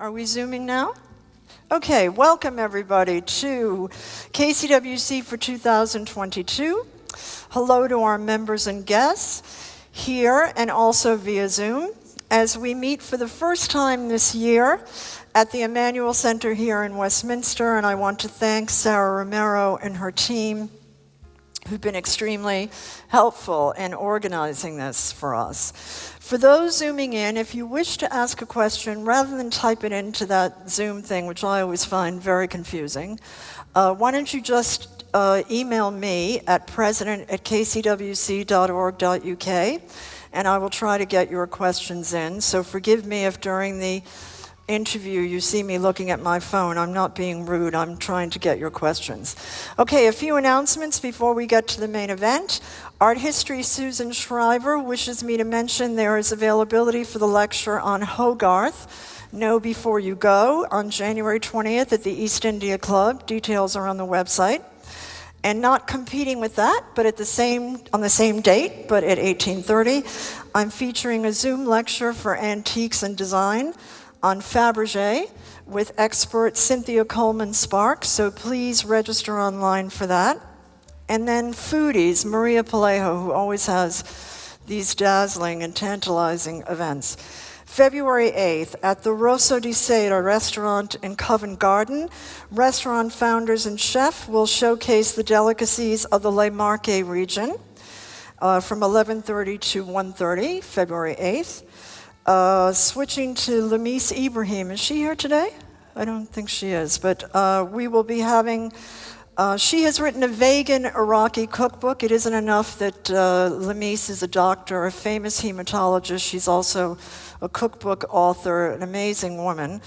Are we Zooming now? Okay, welcome everybody to KCWC for 2022. Hello to our members and guests here and also via Zoom as we meet for the first time this year at the Emmanuel Centre here in Westminster, and I want to thank Sarah Romero and her team who've been extremely helpful in organizing this for us. For those Zooming in, if you wish to ask a question, rather than type it into that Zoom thing, which I always find very confusing, why don't you just email me at president@kcwc.org.uk, and I will try to get your questions in. So forgive me if during the interview you see me looking at my phone. I'm not being rude. I'm trying to get your questions. Okay, a few announcements before we get to the main event. Art History Susan Shriver wishes me to mention there is availability for the lecture on Hogarth, Know Before You Go, on January 20th at the East India Club. Details are on the website. And not competing with that, but on the same date, but at 18:30, I'm featuring a Zoom lecture for antiques and design on Fabergé with expert Cynthia Coleman-Sparks, so please register online for that. And then Foodies, Maria Palejo, who always has these dazzling and tantalizing events. February 8th, at the Rosso di Sera restaurant in Covent Garden, restaurant founders and chef will showcase the delicacies of the Le Marche region from 11:30 to 1:30, February 8th. Switching to Lamise Ibrahim. Is she here today? I don't think she is, but we will be having, she has written a vegan Iraqi cookbook. It isn't enough that Lamise is a doctor, a famous hematologist. She's also a cookbook author, an amazing woman.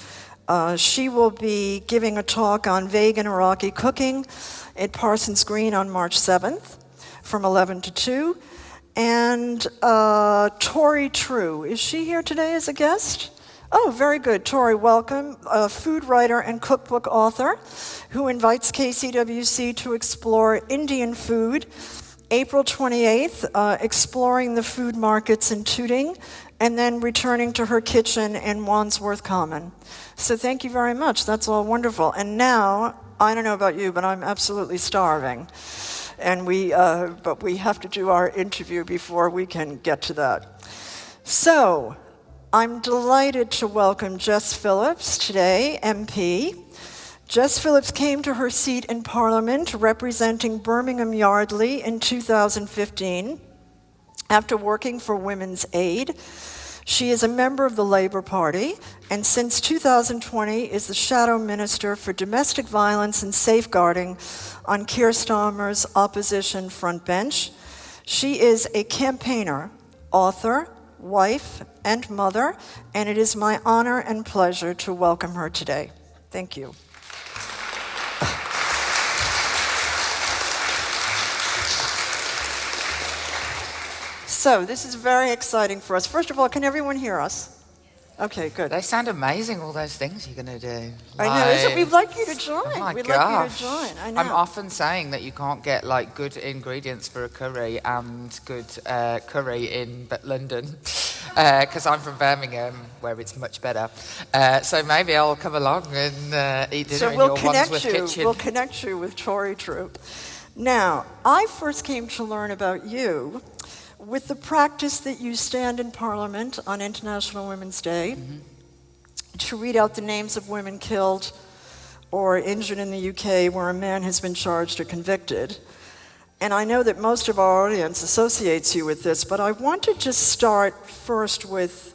She will be giving a talk on vegan Iraqi cooking at Parsons Green on March 7th from 11 to 2. And Tori True, is she here today as a guest? Oh, very good. Tori, welcome. A food writer and cookbook author who invites KCWC to explore Indian food. April 28th, exploring the food markets in Tooting, and then returning to her kitchen in Wandsworth Common. So thank you very much. That's all wonderful. And now, I don't know about you, but I'm absolutely starving. And but we have to do our interview before we can get to that. So, I'm delighted to welcome Jess Phillips today, MP. Jess Phillips came to her seat in Parliament representing Birmingham Yardley in 2015 after working for Women's Aid. She is a member of the Labour Party, and since 2020 is the Shadow Minister for Domestic Violence and Safeguarding on Keir Starmer's opposition front bench. She is a campaigner, author, wife, and mother, and it is my honor and pleasure to welcome her today. Thank you. So this is very exciting for us. First of all, can everyone hear us? Okay, good. They sound amazing, all those things you're going to do. I know. We'd like you to join. Oh my We'd gosh. like you to join. I know. I'm often saying that you can't get like good ingredients for a curry and good curry in London because I'm from Birmingham, where it's much better. So maybe I'll come along and eat dinner in your Wandsworth kitchen. We'll connect you with Tori True. Now, I first came to learn about you with the practice that you stand in Parliament on International Women's Day to read out the names of women killed or injured in the UK where a man has been charged or convicted. And I know that most of our audience associates you with this, but I wanted to start first with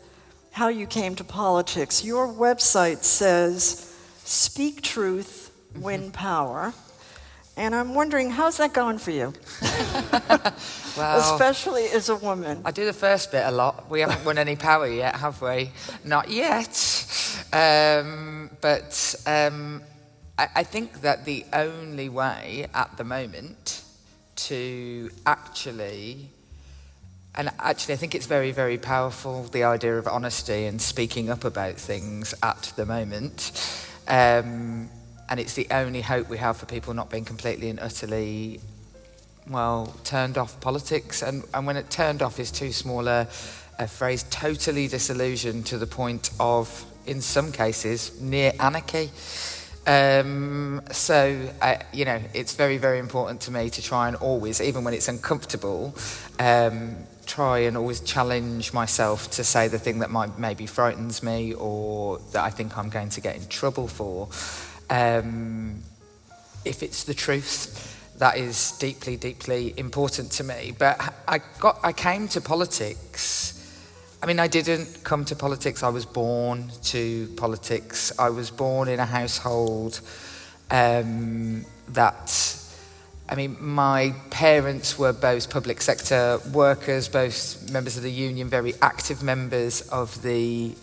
how you came to politics. Your website says, "Speak truth, win power." And I'm wondering, how's that going for you? Well, especially as a woman. I do the first bit a lot. We haven't won any power yet, have we? Not yet. But I think that the only way at the moment to actually, I think it's very, very powerful, the idea of honesty and speaking up about things at the moment. And it's the only hope we have for people not being completely and utterly, turned off politics. And when it turned off is too small a phrase, totally disillusioned to the point of in some cases, near anarchy. It's very, very important to me to try and always, even when it's uncomfortable, try and always challenge myself to say the thing that maybe frightens me or that I think I'm going to get in trouble for. If it's the truth, that is deeply, deeply important to me. But I came to politics. I mean, I didn't come to politics. I was born to politics. I was born in a household my parents were both public sector workers, both members of the union, very active members of the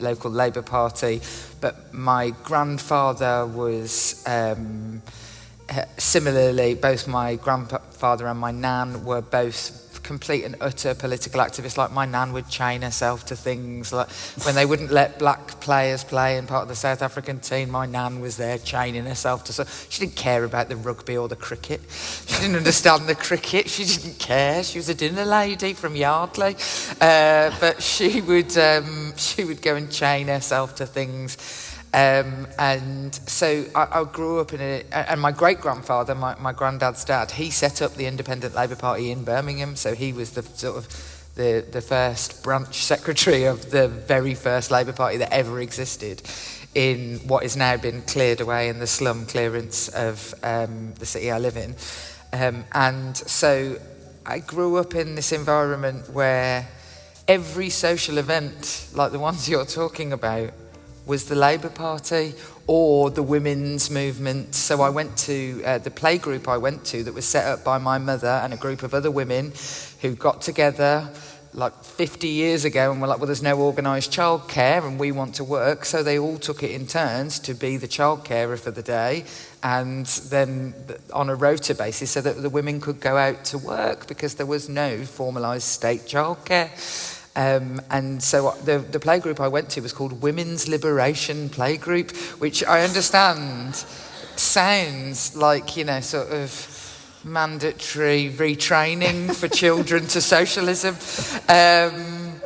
local Labour Party. But my grandfather was similarly, both my grandfather and my nan were both complete and utter political activists. Like, my nan would chain herself to things, like when they wouldn't let black players play in part of the South African team, my nan was there chaining herself to. So she didn't care about the rugby or the cricket. She didn't understand the cricket. She didn't care. She was a dinner lady from Yardley, but she would go and chain herself to things. And so I grew up and my great-grandfather, my granddad's dad, he set up the Independent Labour Party in Birmingham, so he was the first branch secretary of the very first Labour Party that ever existed in what has now been cleared away in the slum clearance of the city I live in. And so I grew up in this environment where every social event, like the ones you're talking about, was the Labour Party or the women's movement. So I went to the playgroup I went to that was set up by my mother and a group of other women who got together like 50 years ago and were like, well, there's no organised childcare and we want to work. So they all took it in turns to be the childcarer for the day, and then on a rota basis so that the women could go out to work because there was no formalised state childcare. And so the playgroup I went to was called Women's Liberation Playgroup, which I understand sounds like, sort of mandatory retraining for children to socialism.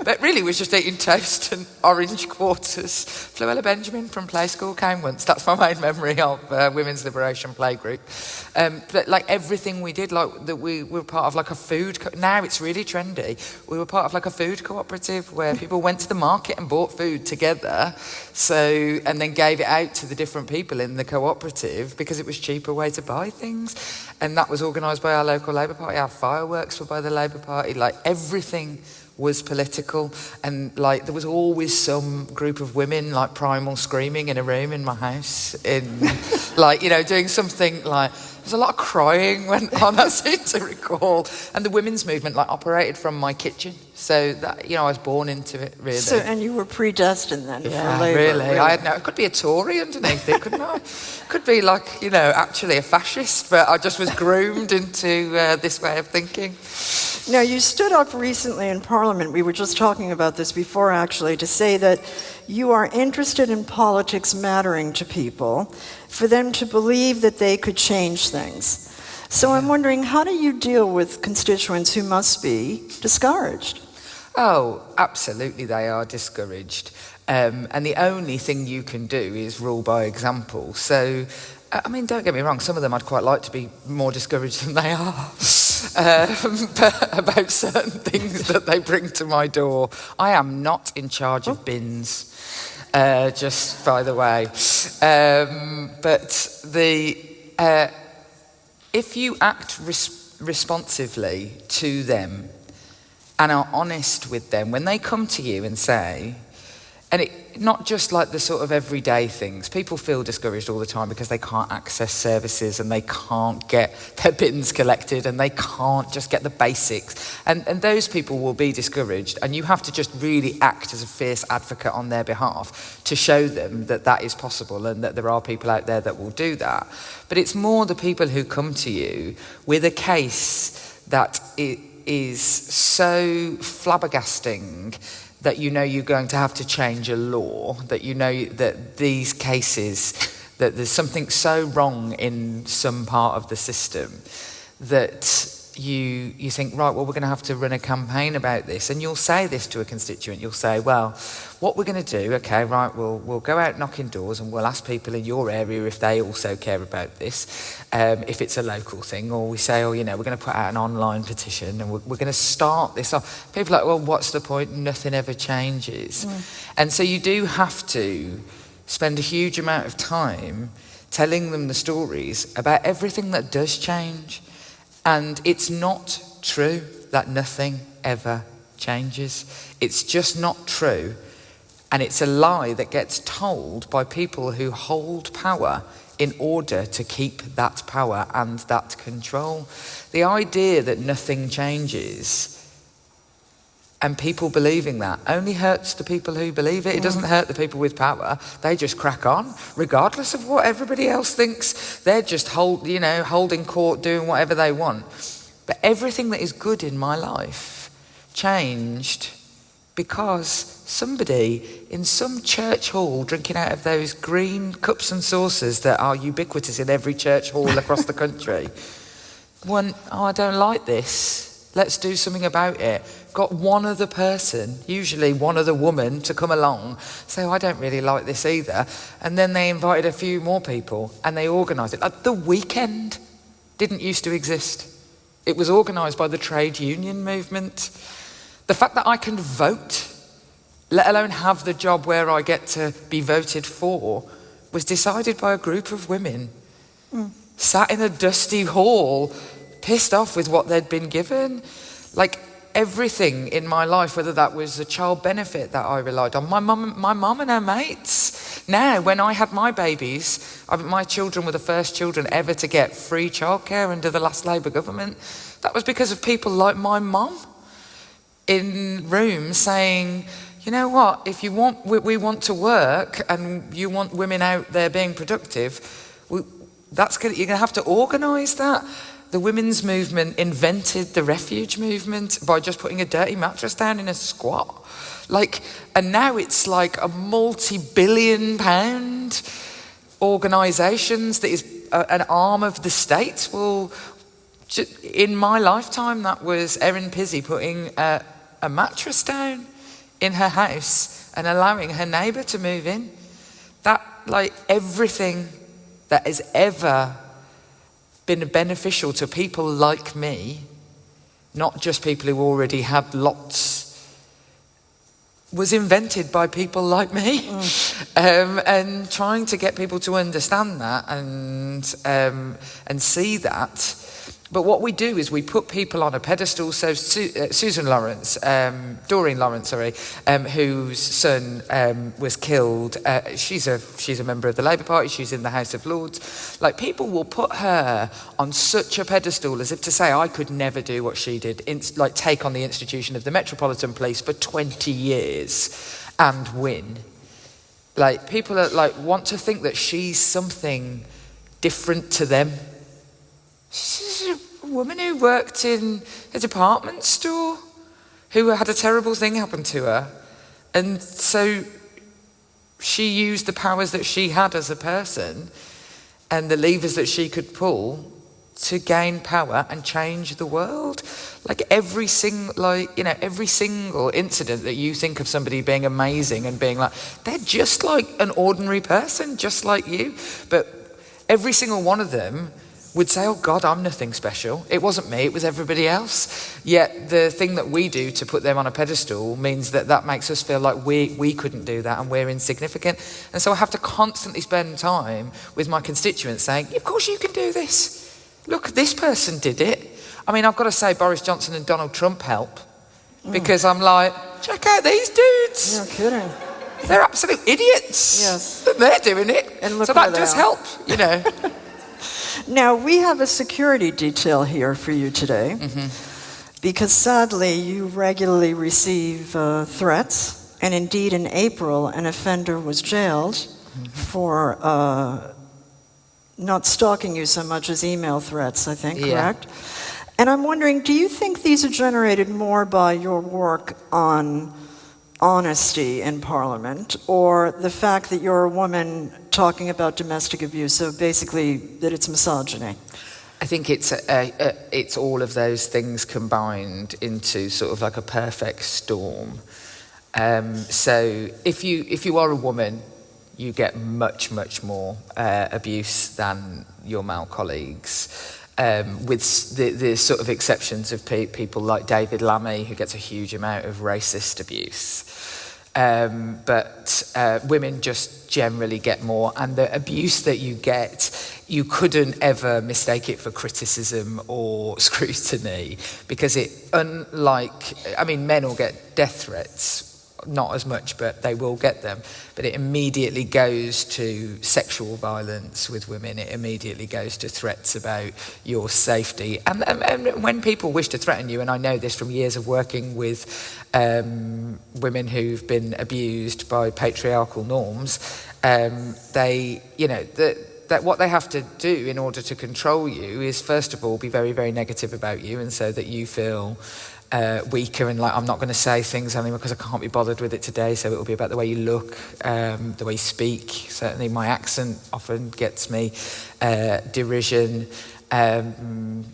But really was just eating toast and orange quarters. Fluella Benjamin from Play School came once. That's my main memory of Women's Liberation Playgroup. But like everything we did, like that we were part of like a food, now it's really trendy. We were part of like a food cooperative where people went to the market and bought food together. And then gave it out to the different people in the cooperative because it was a cheaper way to buy things. And that was organised by our local Labour Party. Our fireworks were by the Labour Party. Like everything was political, and like there was always some group of women like primal screaming in a room in my house in like doing something. Like there's a lot of crying went on, I seem to recall, and the women's movement like operated from my kitchen, so that I was born into it, really. So, and you were predestined then for Labour. Really. I had it could be a Tory underneath it, couldn't I? Could be like actually a fascist, but I just was groomed into this way of thinking. Now, you stood up recently in Parliament, we were just talking about this before actually, to say that you are interested in politics mattering to people, for them to believe that they could change things. So I'm wondering, how do you deal with constituents who must be discouraged? Oh, absolutely they are discouraged. And the only thing you can do is rule by example. So, I mean, don't get me wrong, some of them I'd quite like to be more discouraged than they are. But about certain things that they bring to my door. I am not in charge of bins, just by the way. But if you act responsively to them and are honest with them, when they come to you and say, and not just like the sort of everyday things. People feel discouraged all the time because they can't access services and they can't get their bins collected and they can't just get the basics. And those people will be discouraged, and you have to just really act as a fierce advocate on their behalf to show them that that is possible and that there are people out there that will do that. But it's more the people who come to you with a case that is so flabbergasting that you're going to have to change a law, that that these cases, that there's something so wrong in some part of the system that you think, right, well, we're going to have to run a campaign about this. And you'll say this to a constituent. You'll say, well, what we're going to do, okay, right, we'll go out knocking doors and we'll ask people in your area if they also care about this, if it's a local thing. Or we say, we're going to put out an online petition and we're going to start this off. People are like, well, what's the point? Nothing ever changes. And so you do have to spend a huge amount of time telling them the stories about everything that does change. And it's not true that nothing ever changes. It's just not true. And it's a lie that gets told by people who hold power in order to keep that power and that control. The idea that nothing changes and people believing that only hurts the people who believe it. It doesn't hurt the people with power. They just crack on, regardless of what everybody else thinks. They're just holding court, doing whatever they want. But everything that is good in my life changed because somebody in some church hall drinking out of those green cups and saucers that are ubiquitous in every church hall across the country went, I don't like this. Let's do something about it. Got one other person, usually one other woman, to come along, say, I don't really like this either. And then they invited a few more people and they organised it. Like the weekend didn't used to exist. It was organised by the trade union movement. The fact that I can vote, let alone have the job where I get to be voted for, was decided by a group of women sat in a dusty hall, pissed off with what they'd been given. Like everything in my life, whether that was a child benefit that I relied on, my mum and her mates. Now, when I had my babies, my children were the first children ever to get free childcare under the last Labour government. That was because of people like my mum in rooms saying, you know what, if you want, we want to work and you want women out there being productive, you're going to have to organise that. The women's movement invented the refuge movement by just putting a dirty mattress down in a squat. And now it's like a multi-billion-pound organisations that is an arm of the state. Well, in my lifetime, that was Erin Pizzey putting a mattress down in her house and allowing her neighbour to move in. That, everything that has ever been beneficial to people like me, not just people who already had lots, was invented by people like me. And trying to get people to understand that and see that. But what we do is we put people on a pedestal. So Doreen Lawrence, whose son was killed. She's a member of the Labour Party. She's in the House of Lords. People will put her on such a pedestal as if to say, I could never do what she did. Take on the institution of the Metropolitan Police for 20 years and win. People are, want to think that she's something different to them. She's a woman who worked in a department store who had a terrible thing happen to her. And so she used the powers that she had as a person and the levers that she could pull to gain power and change the world. Every single incident that you think of somebody being amazing and being they're just like an ordinary person, just like you. But every single one of them would say, oh God, I'm nothing special. It wasn't me, it was everybody else. Yet the thing that we do to put them on a pedestal means that makes us feel like we couldn't do that and we're insignificant. And so I have to constantly spend time with my constituents saying, of course you can do this. Look, this person did it. I mean, I've got to say Boris Johnson and Donald Trump help because I'm check out these dudes. You're kidding. They're absolute idiots. Yes. And they're doing it. And look so that does help, Now, we have a security detail here for you today because sadly you regularly receive threats, and indeed in April an offender was jailed for not stalking you so much as email threats, I think, correct? And I'm wondering, do you think these are generated more by your work on honesty in Parliament, or the fact that you're a woman talking about domestic abuse, so basically that it's misogyny? I think it's all of those things combined into sort of like a perfect storm. So if you are a woman, you get much more abuse than your male colleagues. With the sort of exceptions of people like David Lammy, who gets a huge amount of racist abuse. But women just generally get more, and the abuse that you get, you couldn't ever mistake it for criticism or scrutiny, because men will get death threats, not as much, but they will get them. But it immediately goes to sexual violence with women. It immediately goes to threats about your safety. And when people wish to threaten you, and I know this from years of working with women who've been abused by patriarchal norms, that what they have to do in order to control you is, first of all, be very, very negative about you, and so that you feel weaker and like, I'm not going to say things only because I can't be bothered with it today, so it will be about the way you look, the way you speak. Certainly my accent often gets me derision, and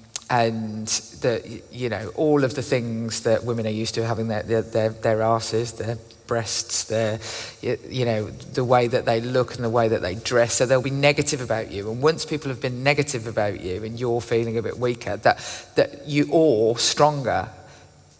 all of the things that women are used to, having their asses, their breasts, the way that they look and the way that they dress. So they'll be negative about you, and once people have been negative about you and you're feeling a bit weaker, that you or stronger.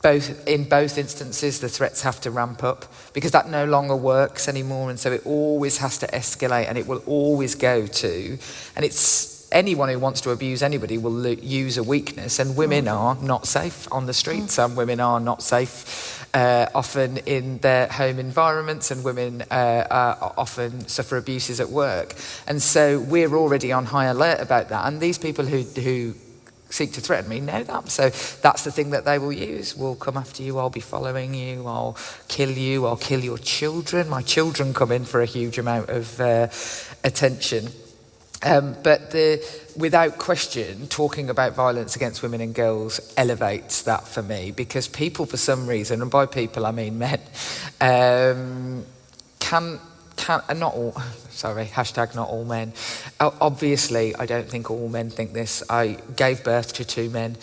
In both instances, the threats have to ramp up, because that no longer works anymore, and so it always has to escalate, and it will always go to, and it's anyone who wants to abuse anybody will use a weakness, and women are not safe on the streets. Some women are not safe often in their home environments, and women often suffer abuses at work, and so we're already on high alert about that, and these people who seek to threaten me know that. So that's the thing that they will use. We'll come after you, I'll be following you, I'll kill your children. My children come in for a huge amount of attention. But without question, talking about violence against women and girls elevates that for me, because people, for some reason, and by people I mean men, not all men. Obviously, I don't think all men think this. I gave birth to 2 men.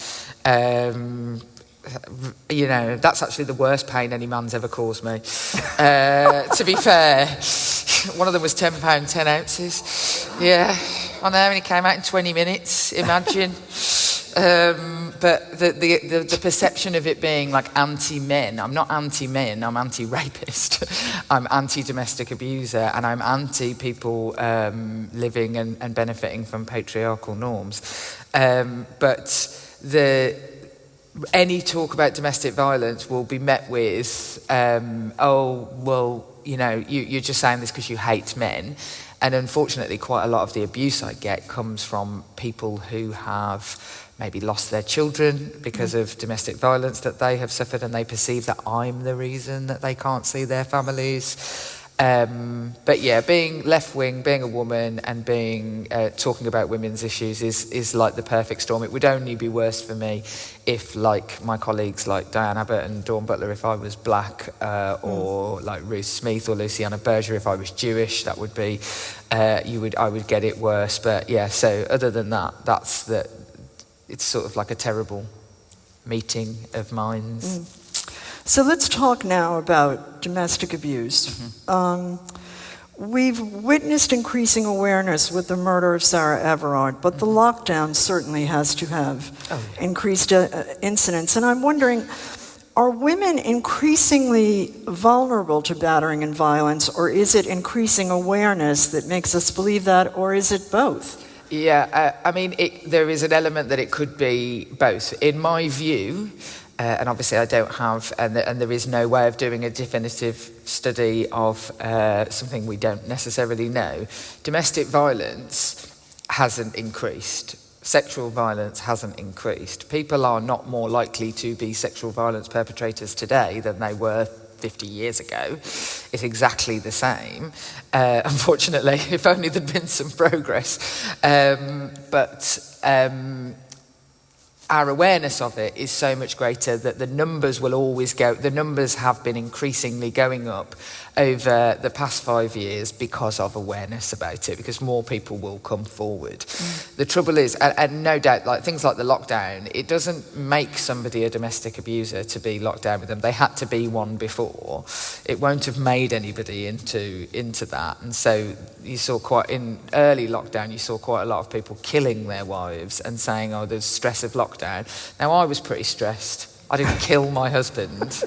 That's actually the worst pain any man's ever caused me. To be fair, one of them was £10, 10 ounces. Yeah, I know, and he came out in 20 minutes, imagine. But the perception of it being like anti-men, I'm not anti-men, I'm anti-rapist. I'm anti-domestic abuser, and I'm anti-people living and benefiting from patriarchal norms. But any talk about domestic violence will be met with, you're just saying this because you hate men. And unfortunately, quite a lot of the abuse I get comes from people who have maybe lost their children because of domestic violence that they have suffered, and they perceive that I'm the reason that they can't see their families. But yeah, being left-wing, being a woman, and talking about women's issues is like the perfect storm. It would only be worse for me if, like my colleagues like Diane Abbott and Dawn Butler, if I was black, or like Ruth Smith or Luciana Berger, if I was Jewish, that would be, I would get it worse. But yeah, so other than that, it's sort of like a terrible meeting of minds. So let's talk now about domestic abuse. We've witnessed increasing awareness with the murder of Sarah Everard, but the lockdown certainly has to have increased incidents. And I'm wondering, are women increasingly vulnerable to battering and violence, or is it increasing awareness that makes us believe that, or is it both? Yeah, there is an element that it could be both. In my view, and obviously I don't have, and there is no way of doing a definitive study of something we don't necessarily know, domestic violence hasn't increased. Sexual violence hasn't increased. People are not more likely to be sexual violence perpetrators today than they were 50 years ago. It's exactly the same. Unfortunately, if only there'd been some progress. But our awareness of it is so much greater that the numbers will always go. The numbers have been increasingly going up, over the past 5 years because of awareness about it, because more people will come forward. The trouble is, and no doubt, like things like the lockdown, it doesn't make somebody a domestic abuser to be locked down with them. They had to be one before. It won't have made anybody into that. And so you saw in early lockdown, you saw quite a lot of people killing their wives and saying, oh, there's stress of lockdown. Now, I was pretty stressed. I didn't kill my husband.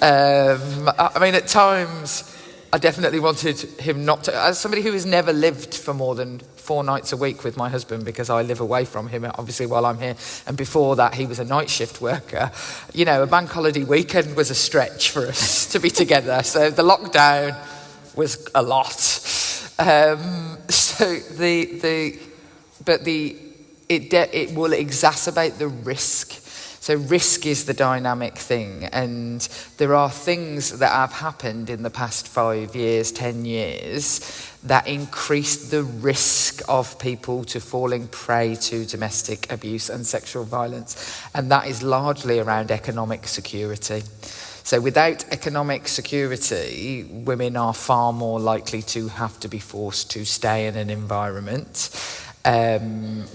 I mean, at times, I definitely wanted him not to. As somebody who has never lived for more than 4 nights a week with my husband, because I live away from him, obviously, while I'm here, and before that, he was a night shift worker. You know, a bank holiday weekend was a stretch for us to be together. So the lockdown was a lot. It will exacerbate the risk. So risk is the dynamic thing, and there are things that have happened in the past 5 years, 10 years, that increase the risk of people to falling prey to domestic abuse and sexual violence, and that is largely around economic security. So without economic security, women are far more likely to have to be forced to stay in an environment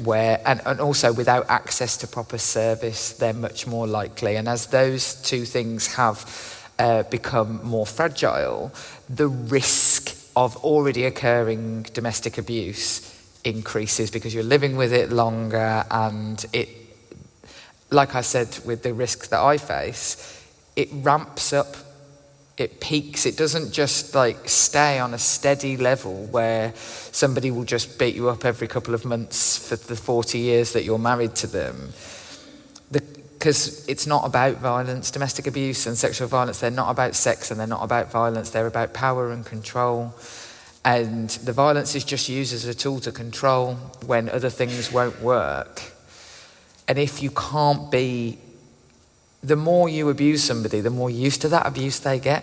where, and also without access to proper service, they're much more likely. And as those two things have become more fragile, the risk of already occurring domestic abuse increases because you're living with it longer, and it, like I said, with the risks that I face, it ramps up. It peaks. It doesn't just like stay on a steady level where somebody will just beat you up every couple of months for the 40 years that you're married to them. Because it's not about violence. Domestic abuse and sexual violence, they're not about sex and they're not about violence. They're about power and control. And the violence is just used as a tool to control when other things won't work. And if you can't be, the more you abuse somebody, the more used to that abuse they get.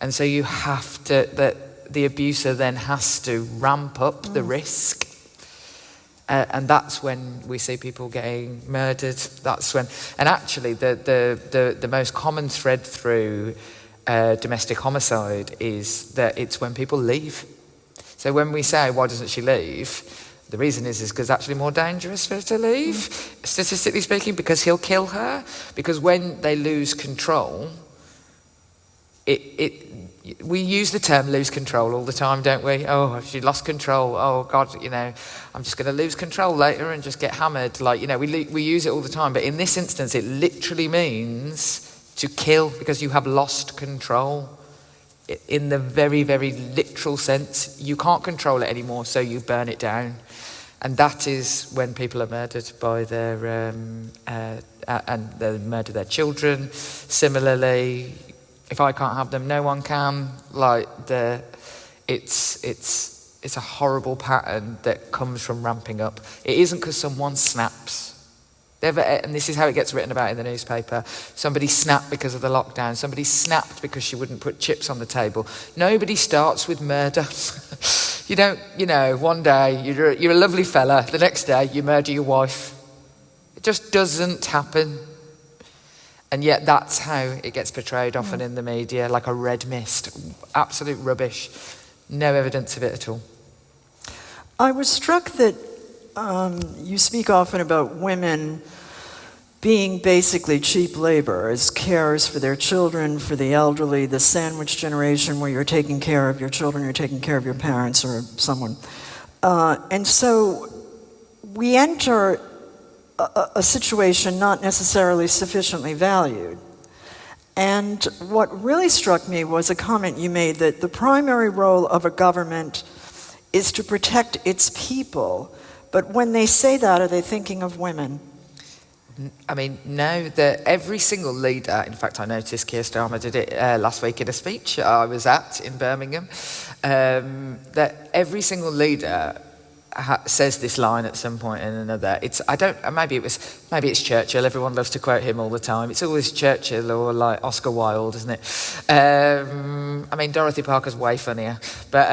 And so you have to, the abuser then has to ramp up the risk. And that's when we see people getting murdered. That's when, and actually the most common thread through domestic homicide is that it's when people leave. So when we say, why doesn't she leave? The reason is because it's actually more dangerous for her to leave, statistically speaking, because he'll kill her. Because when they lose control, we use the term lose control all the time, don't we? Oh, she lost control. Oh, God, you know, I'm just going to lose control later and just get hammered. Like, you know, we use it all the time. But in this instance, it literally means to kill because you have lost control. In the very, very literal sense, you can't control it anymore, so you burn it down. And that is when people are murdered by their, and they murder their children. Similarly, if I can't have them, no one can. Like, it's a horrible pattern that comes from ramping up. It isn't because someone snaps. And this is how it gets written about in the newspaper. Somebody snapped because of the lockdown. Somebody snapped because she wouldn't put chips on the table. Nobody starts with murder. You don't, you know, one day you're a lovely fella. The next day you murder your wife. It just doesn't happen. And yet that's how it gets portrayed often in the media, like a red mist. Absolute rubbish. No evidence of it at all. I was struck that you speak often about women being basically cheap labor as carers for their children, for the elderly, the sandwich generation where you're taking care of your children, you're taking care of your parents or someone. And so we enter a situation not necessarily sufficiently valued. And what really struck me was a comment you made that the primary role of a government is to protect its people. But when they say that, are they thinking of women? I mean, no, every single leader, in fact, I noticed Keir Starmer did it last week in a speech I was at in Birmingham, that every single leader says this line at some point and another. Maybe it's Churchill. Everyone loves to quote him all the time. It's always Churchill or like Oscar Wilde, isn't it? I mean, Dorothy Parker's way funnier. But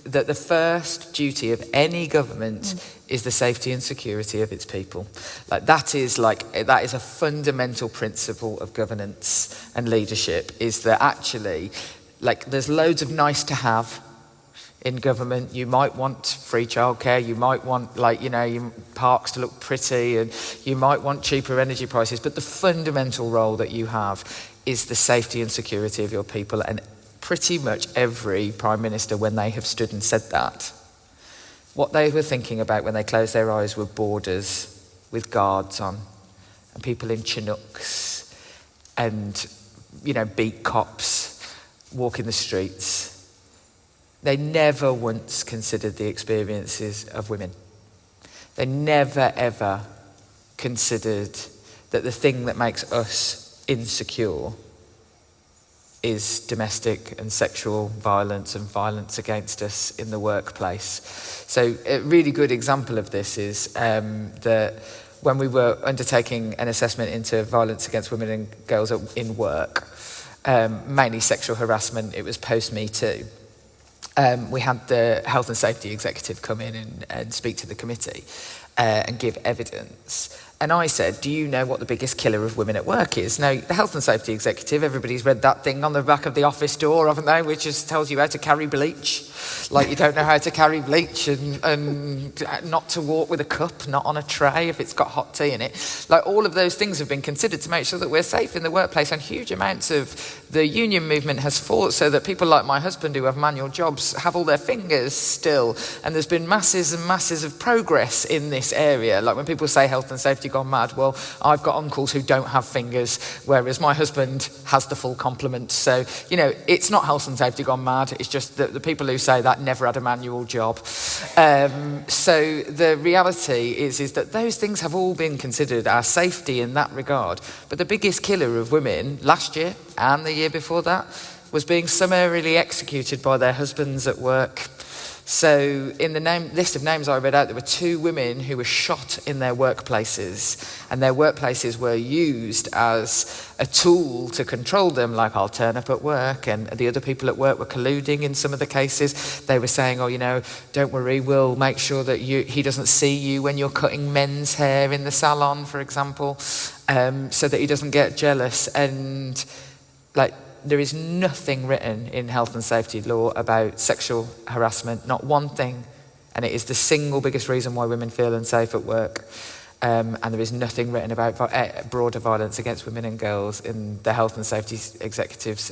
that the first duty of any government is the safety and security of its people. That is a fundamental principle of governance and leadership, is that actually, there's loads of nice to have in government. You might want free childcare, you might want your parks to look pretty, and you might want cheaper energy prices, but the fundamental role that you have is the safety and security of your people. And pretty much every Prime Minister, when they have stood and said that, what they were thinking about when they closed their eyes were borders with guards on, and people in Chinooks, and beat cops walking the streets. They never once considered the experiences of women. They never ever considered that the thing that makes us insecure is domestic and sexual violence and violence against us in the workplace. So a really good example of this is that when we were undertaking an assessment into violence against women and girls in work, mainly sexual harassment, it was post-Me Too. We had the Health and Safety Executive come in and speak to the committee and give evidence. And I said, do you know what the biggest killer of women at work is? Now, the Health and Safety Executive, everybody's read that thing on the back of the office door, haven't they, which just tells you how to carry bleach. You don't know how to carry bleach, and not to walk with a cup, not on a tray if it's got hot tea in it. All of those things have been considered to make sure that we're safe in the workplace, and huge amounts of the union movement has fought so that people like my husband who have manual jobs have all their fingers still. And there's been masses and masses of progress in this area. When people say health and safety gone mad, well, I've got uncles who don't have fingers, whereas my husband has the full complement. So, it's not health and safety gone mad, it's just that the people who say that never had a manual job. So the reality is that those things have all been considered, our safety in that regard. But the biggest killer of women last year and the year before that was being summarily executed by their husbands at work. So in the list of names I read out, there were 2 women who were shot in their workplaces, and their workplaces were used as a tool to control them, I'll turn up at work, and the other people at work were colluding in some of the cases. They were saying, don't worry, we'll make sure that he doesn't see you when you're cutting men's hair in the salon, for example, so that he doesn't get jealous. And there is nothing written in health and safety law about sexual harassment, not one thing. And it is the single biggest reason why women feel unsafe at work. And there is nothing written about broader violence against women and girls in the Health and Safety Executive's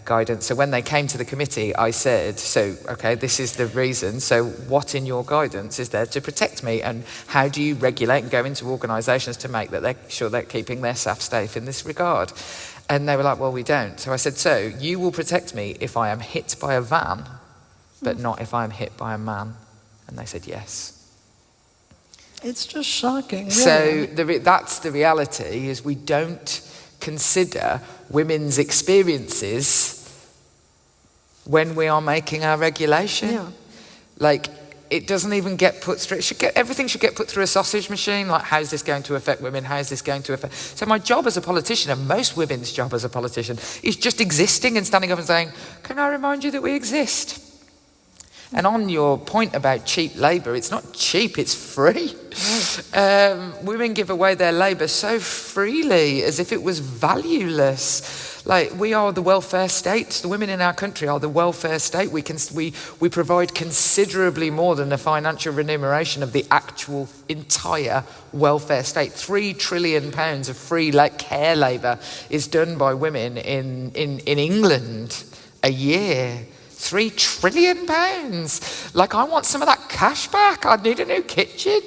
guidance. So when they came to the committee, I said, this is the reason. So what in your guidance is there to protect me? And how do you regulate and go into organisations to make that they're sure they're keeping their staff safe in this regard? And they were like, well, we don't. So I said, so you will protect me if I am hit by a van, but not if I am hit by a man? And they said, yes. It's just shocking, really. So that's the reality, is we don't consider women's experiences when we are making our regulation. Yeah. It doesn't even get put through. Everything should get put through a sausage machine. How's this going to affect women? How's this going to affect? So my job as a politician, and most women's job as a politician, is just existing and standing up and saying, can I remind you that we exist? And on your point about cheap labour, it's not cheap, it's free. Women give away their labour so freely as if it was valueless. We are the welfare state. The women in our country are the welfare state. We provide considerably more than the financial remuneration of the actual entire welfare state. £3 trillion of free care labour is done by women in England a year. £3 trillion. I want some of that cash back. I need a new kitchen.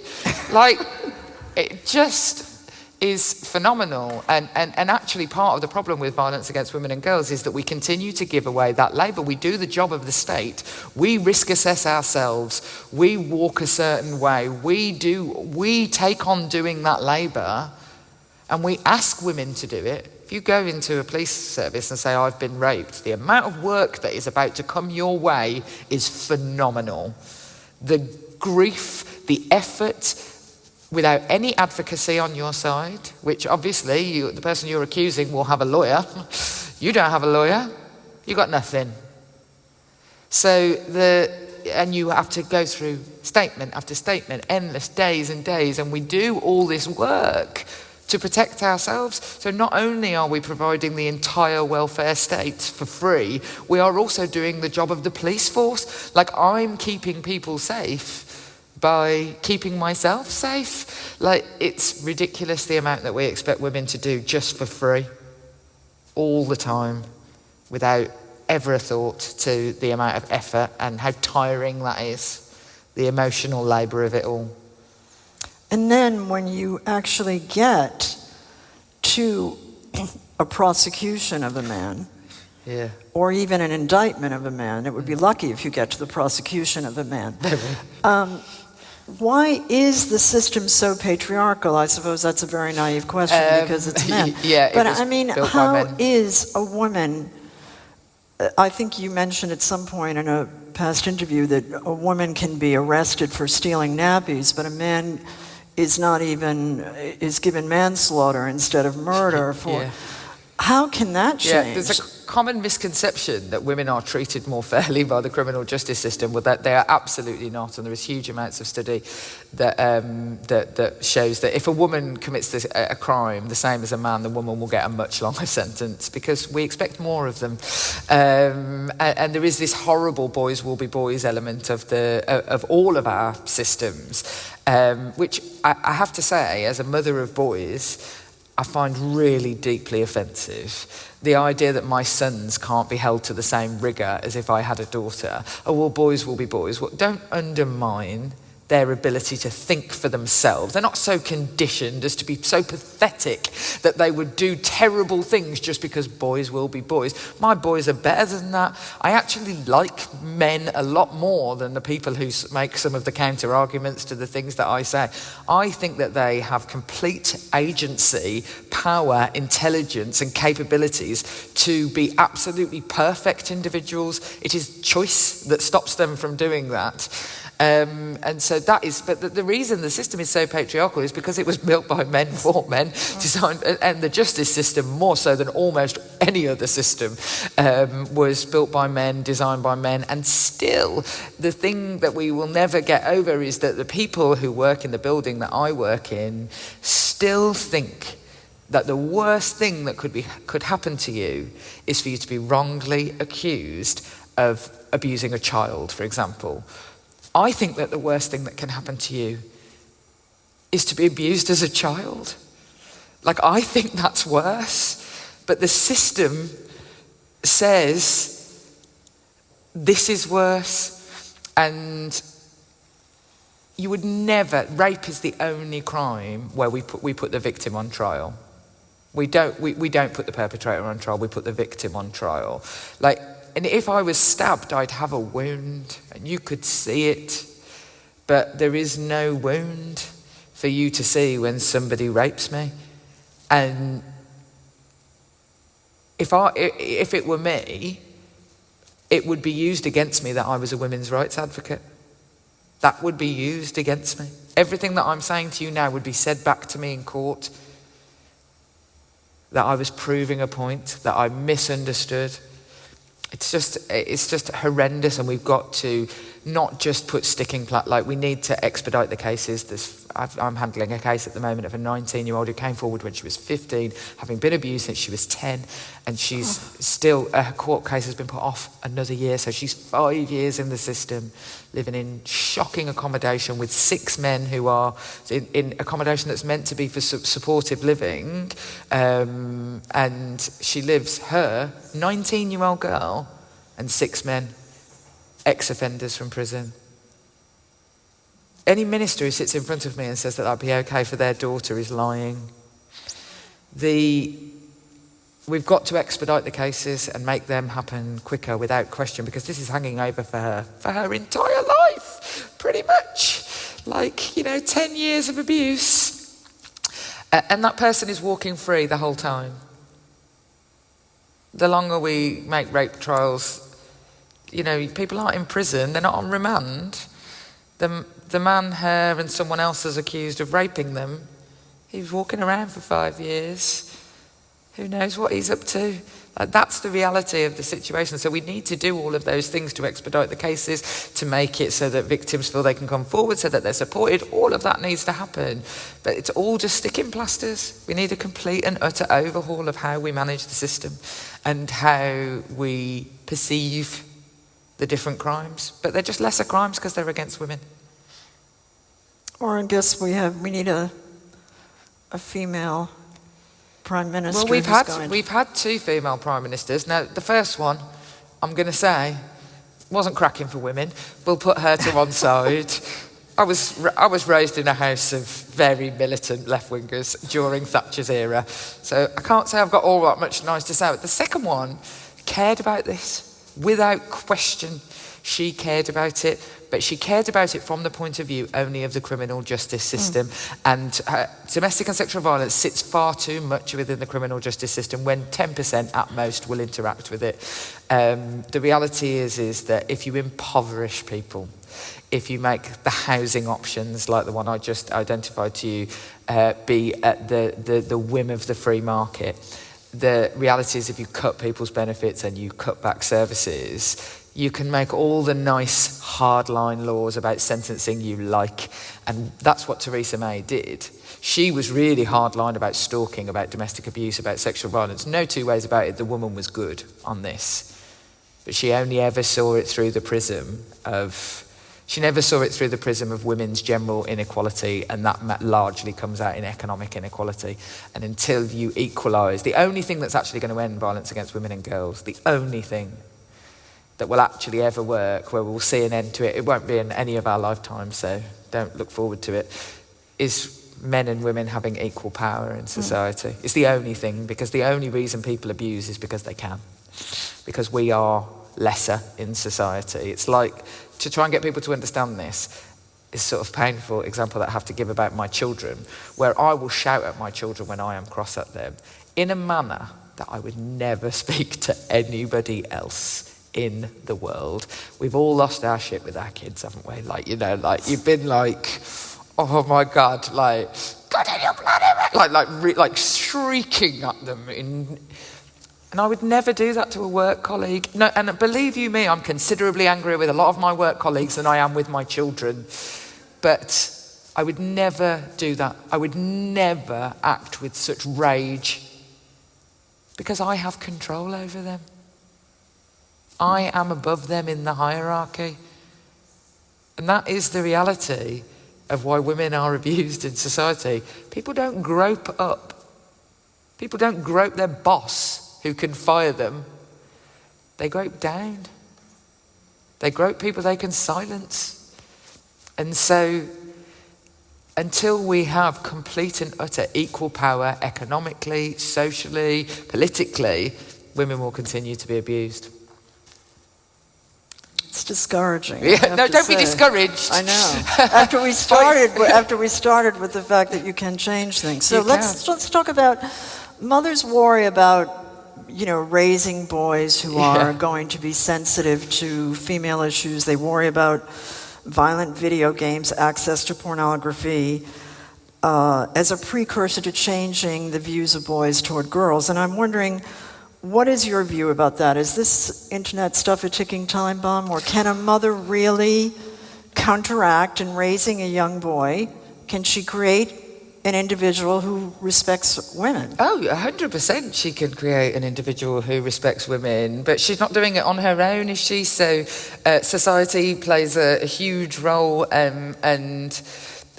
It just is phenomenal. And actually part of the problem with violence against women and girls is that we continue to give away that labour. We do the job of the state. We risk assess ourselves. We walk a certain way. We take on doing that labour, and we ask women to do it. If you go into a police service and say, I've been raped, the amount of work that is about to come your way is phenomenal. The grief, the effort, without any advocacy on your side, which obviously the person you're accusing will have a lawyer. You don't have a lawyer. You got nothing. And you have to go through statement after statement, endless days and days, and we do all this work to protect ourselves. So not only are we providing the entire welfare state for free, we are also doing the job of the police force. Like, I'm keeping people safe by keeping myself safe. Like, it's ridiculous the amount that we expect women to do just for free, all the time, without ever a thought to the amount of effort and how tiring that is, the emotional labour of it all. And then when you actually get to a prosecution of a man, yeah, or even an indictment of a man, it would be lucky if you get to the prosecution of a man. Why is the system so patriarchal? I suppose that's a very naive question because it's men. Yeah, but I mean, how is a woman, I think you mentioned at some point in a past interview that a woman can be arrested for stealing nappies, but a man is given manslaughter instead of murder for. Yeah. How can that change? Yeah, there's a common misconception that women are treated more fairly by the criminal justice system. Well, that they are absolutely not, and there is huge amounts of study that that shows that if a woman commits a crime the same as a man, the woman will get a much longer sentence because we expect more of them. And there is this horrible boys will be boys element of all of our systems, which I have to say, as a mother of boys, I find really deeply offensive. The idea that my sons can't be held to the same rigour as if I had a daughter. Oh, well, boys will be boys. Well, don't undermine their ability to think for themselves. They're not so conditioned as to be so pathetic that they would do terrible things just because boys will be boys. My boys are better than that. I actually like men a lot more than the people who make some of the counter arguments to the things that I say. I think that they have complete agency, power, intelligence and capabilities to be absolutely perfect individuals. It is choice that stops them from doing that. And so that is, but the reason the system is so patriarchal is because it was built by men for men, designed, and the justice system, more so than almost any other system, was built by men, designed by men. And still, the thing that we will never get over is that the people who work in the building that I work in still think that the worst thing that could happen to you is for you to be wrongly accused of abusing a child, for example. I think that the worst thing that can happen to you is to be abused as a child. Like, I think that's worse. But the system says this is worse. And you would never, rape is the only crime where we put the victim on trial. We don't put the perpetrator on trial, we put the victim on trial. Like, and if I was stabbed, I'd have a wound, and you could see it. But there is no wound for you to see when somebody rapes me. And if it were me, it would be used against me that I was a women's rights advocate. That would be used against me. Everything that I'm saying to you now would be said back to me in court. That I was proving a point, that I misunderstood. It's just horrendous, and we've got to not just put like we need to expedite the cases. I'm handling a case at the moment of a 19-year-old who came forward when she was 15, having been abused since she was 10, and she's still, her court case has been put off another year, so she's 5 years in the system, living in shocking accommodation with 6 men who are in accommodation that's meant to be for supportive living, and she lives, her 19-year-old girl and 6 men, ex-offenders from prison. Any minister who sits in front of me and says that that'd be okay for their daughter is lying. We've got to expedite the cases and make them happen quicker without question, because this is hanging over for her entire life, pretty much. 10 years of abuse. And that person is walking free the whole time. The longer we make rape trials, people aren't in prison, they're not on remand. The man, her, and someone else is accused of raping them. He's walking around for 5 years. Who knows what he's up to? That's the reality of the situation. So we need to do all of those things to expedite the cases, to make it so that victims feel they can come forward, so that they're supported. All of that needs to happen. But it's all just sticking plasters. We need a complete and utter overhaul of how we manage the system and how we perceive the different crimes. But they're just lesser crimes because they're against women. Or I guess we need a female prime minister. Well, we've had 2 female prime ministers. Now, the first one, I'm going to say, wasn't cracking for women. We'll put her to one side. I was raised in a house of very militant left-wingers during Thatcher's era, so I can't say I've got all that much nice to say. But the second one cared about this without question. She cared about it, but she cared about it from the point of view only of the criminal justice system. And domestic and sexual violence sits far too much within the criminal justice system when 10% at most will interact with it. The reality is that if you impoverish people, if you make the housing options like the one I just identified to you be at the whim of the free market, the reality is if you cut people's benefits and you cut back services, you can make all the nice hardline laws about sentencing you like. And that's what Theresa May did. She was really hardline about stalking, about domestic abuse, about sexual violence. No two ways about it, the woman was good on this. But she only ever saw it through the prism of... She never saw it through the prism of women's general inequality, and that largely comes out in economic inequality. And until you equalise, the only thing that's actually going to end violence against women and girls, the only thing that will actually ever work, where we'll see an end to it, it won't be in any of our lifetimes, so don't look forward to it, is men and women having equal power in society. It's the only thing, because the only reason people abuse is because they can. Because we are lesser in society. It's like, to try and get people to understand this, is sort of painful example that I have to give about my children, where I will shout at my children when I am cross at them in a manner that I would never speak to anybody else in the world. We've all lost our shit with our kids, haven't we? Like, you know, like you've been like, oh my God, like, God in your bloody, like shrieking at them and I would never do that to a work colleague. No, and believe you me, I'm considerably angrier with a lot of my work colleagues than I am with my children. But I would never do that. I would never act with such rage because I have control over them. I am above them in the hierarchy. And that is the reality of why women are abused in society. People don't grope up. People don't grope their boss who can fire them. They grope down. They grope people they can silence. And so, until we have complete and utter equal power economically, socially, politically, women will continue to be abused. It's discouraging. Yeah, no, don't be discouraged. I know. After we started with the fact that you can change things. So let's talk about mothers worry about, you know, raising boys who are going to be sensitive to female issues. They worry about violent video games, access to pornography, as a precursor to changing the views of boys toward girls. And I'm wondering, what is your view about that? Is this internet stuff a ticking time bomb, or can a mother really counteract in raising a young boy? Can she create an individual who respects women? Oh, 100% she can create an individual who respects women, but she's not doing it on her own, is she? So society plays a huge role, and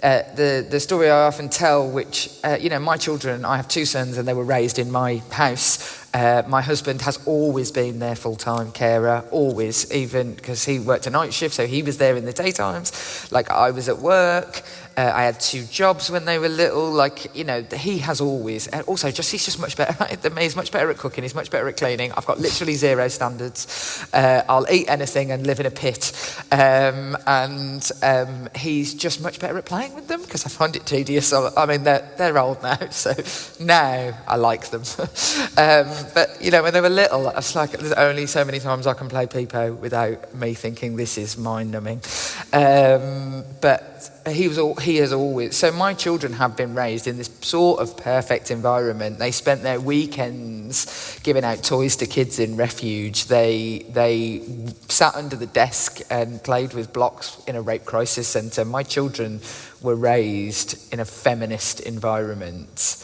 the story I often tell, which, you know, my children, I have 2 sons and they were raised in my house. My husband has always been their full-time carer, always, even because he worked a night shift, so he was there in the daytimes. Like, I was at work. I had 2 jobs when they were little. Like, you know, he has always, and also he's just much better at it than me. He's much better at cooking. He's much better at cleaning. I've got literally 0 standards. I'll eat anything and live in a pit. He's just much better at playing with them because I find it tedious. I mean, they're old now, so now I like them. But, you know, when they were little, it's like there's only so many times I can play Peepo without me thinking this is mind-numbing. But he he has always, so my children have been raised in this sort of perfect environment. They spent their weekends giving out toys to kids in refuge. They sat under the desk and played with blocks in a rape crisis centre. My children were raised in a feminist environment.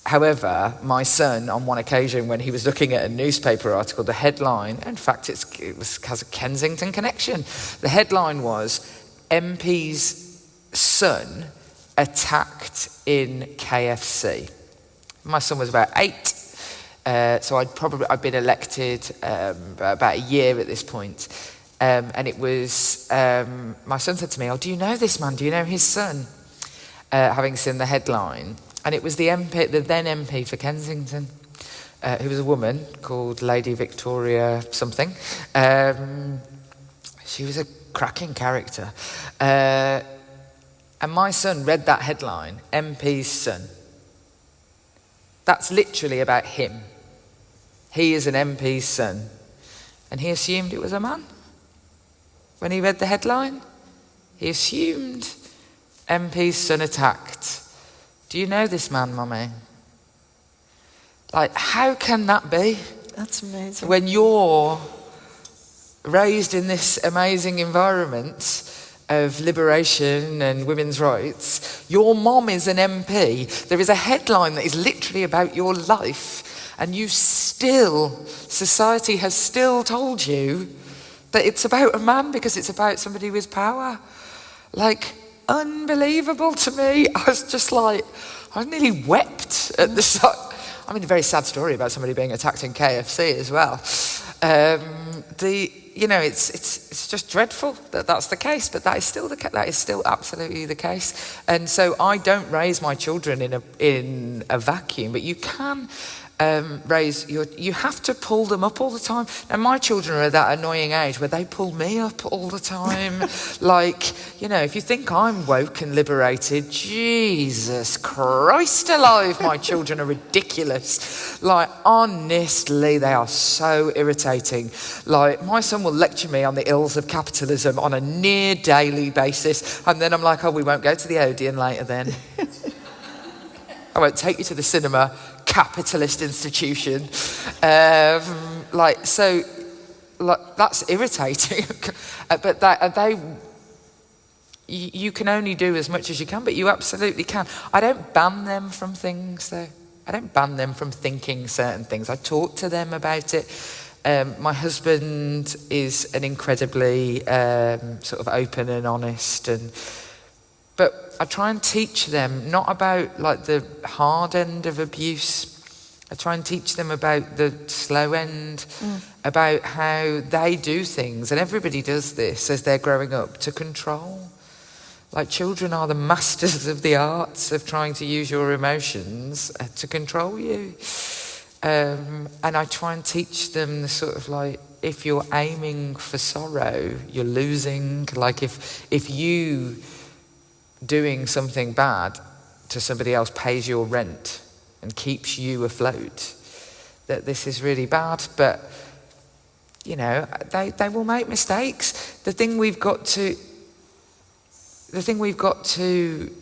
However, my son, on one occasion when he was looking at a newspaper article, the headline, in fact has a Kensington connection. The headline was, MP's son attacked in KFC. My son was about 8, so I'd been elected about a year at this point. And it was, my son said to me, "Oh, do you know this man? Do you know his son?" Having seen the headline. And it was the then MP for Kensington, who was a woman called Lady Victoria something. She was a cracking character. And my son read that headline, MP's son. That's literally about him. He is an MP's son. And he assumed it was a man. When he read the headline, he assumed MP's son attacked. Do you know this man, Mummy? Like, how can that be? That's amazing. When you're raised in this amazing environment of liberation and women's rights, your mom is an MP, there is a headline that is literally about your life, and society has still told you that it's about a man because it's about somebody with power. Like, unbelievable to me. I was just like, I nearly wept at the sight. I mean, a very sad story about somebody being attacked in KFC as well. It's just dreadful that that's the case, but that is still absolutely the case. And so I don't raise my children in a vacuum, but you can you have to pull them up all the time. And my children are at that annoying age where they pull me up all the time. Like, if you think I'm woke and liberated, Jesus Christ alive, my children are ridiculous. Like, honestly, they are so irritating. Like, my son will lecture me on the ills of capitalism on a near daily basis, and then I'm like, oh, we won't go to the Odeon later then. I won't take you to the cinema, capitalist institution. That's irritating. But you can only do as much as you can, but you absolutely can. I don't ban them from things, though. I don't ban them from thinking certain things. I talk to them about it. My husband is an incredibly sort of open and honest, but I try and teach them not about like the hard end of abuse. I try and teach them about the slow end, about how they do things, and everybody does this as they're growing up, to control. Like, children are the masters of the arts of trying to use your emotions to control you. And I try and teach them the sort of like, if you're aiming for sorrow, you're losing. Like, if you doing something bad to somebody else pays your rent and keeps you afloat, that this is really bad. But they will make mistakes. The thing we've got to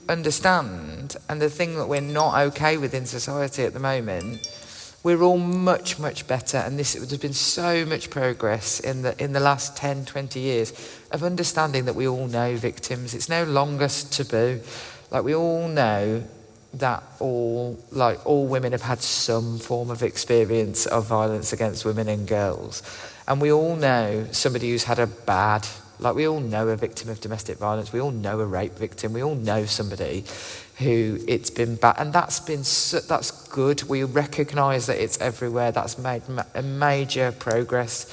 understand, and the thing that we're not okay with in society at the moment, we're all much, much better, and there's been so much progress in the last 10, 20 years of understanding that we all know victims. It's no longer taboo. Like, we all know that all women have had some form of experience of violence against women and girls. And we all know somebody who's had we all know a victim of domestic violence. We all know a rape victim. We all know somebody who it's been bad, and that's good. We recognise that it's everywhere. That's made a major progress.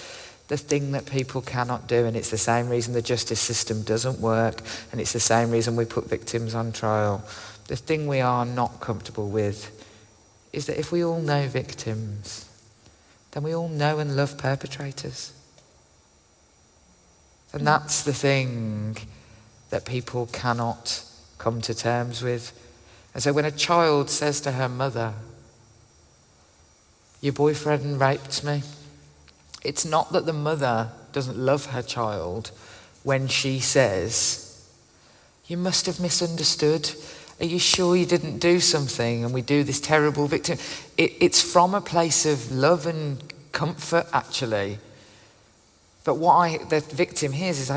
The thing that people cannot do, and it's the same reason the justice system doesn't work, and it's the same reason we put victims on trial. The thing we are not comfortable with is that if we all know victims, then we all know and love perpetrators. And that's the thing that people cannot come to terms with. And so when a child says to her mother, "Your boyfriend raped me," it's not that the mother doesn't love her child when she says, You must have misunderstood. Are you sure you didn't do something? And we do this terrible victim. It's from a place of love and comfort, actually. But what the victim hears is,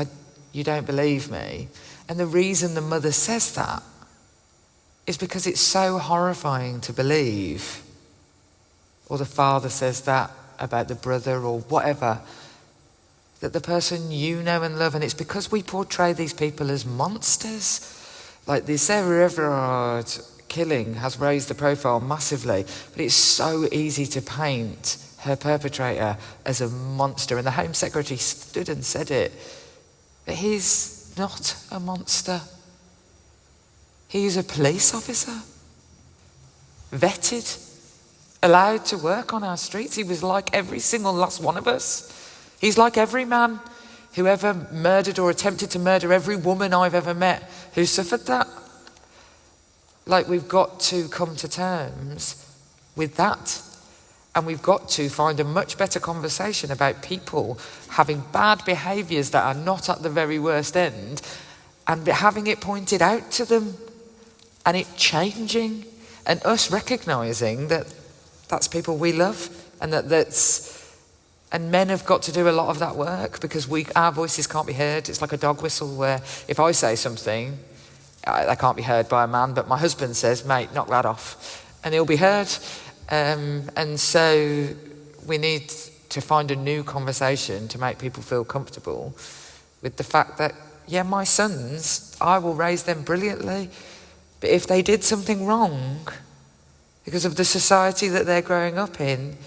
you don't believe me. And the reason the mother says that is because it's so horrifying to believe. Or the father says that about the brother or whatever. That the person you know and love, and it's because we portray these people as monsters. Like the Sarah Everard killing has raised the profile massively, but it's so easy to paint her perpetrator as a monster. And the Home Secretary stood and said it. But he's not a monster. He's a police officer, vetted, allowed to work on our streets. He was like every single last one of us. He's like every man who ever murdered or attempted to murder every woman I've ever met who suffered that. Like, we've got to come to terms with that. And we've got to find a much better conversation about people having bad behaviours that are not at the very worst end, and having it pointed out to them, and it changing, and us recognising that that's people we love, and and men have got to do a lot of that work, because our voices can't be heard. It's like a dog whistle, where if I say something, that can't be heard by a man, but my husband says, mate, knock that off, and he'll be heard. And so we need to find a new conversation to make people feel comfortable with the fact that, yeah, my sons, I will raise them brilliantly, but if they did something wrong because of the society that they're growing up in,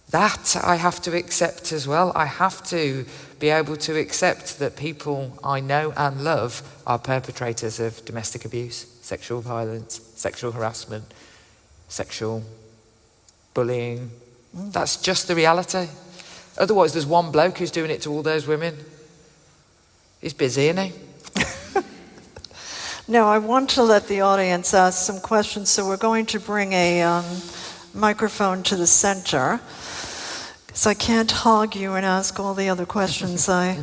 that I have to accept as well. I have to be able to accept that people I know and love are perpetrators of domestic abuse, sexual violence, sexual harassment, sexual bullying. That's just the reality. Otherwise, there's one bloke who's doing it to all those women. He's busy, isn't he? Now, I want to let the audience ask some questions, so we're going to bring a microphone to the center, because I can't hog you and ask all the other questions I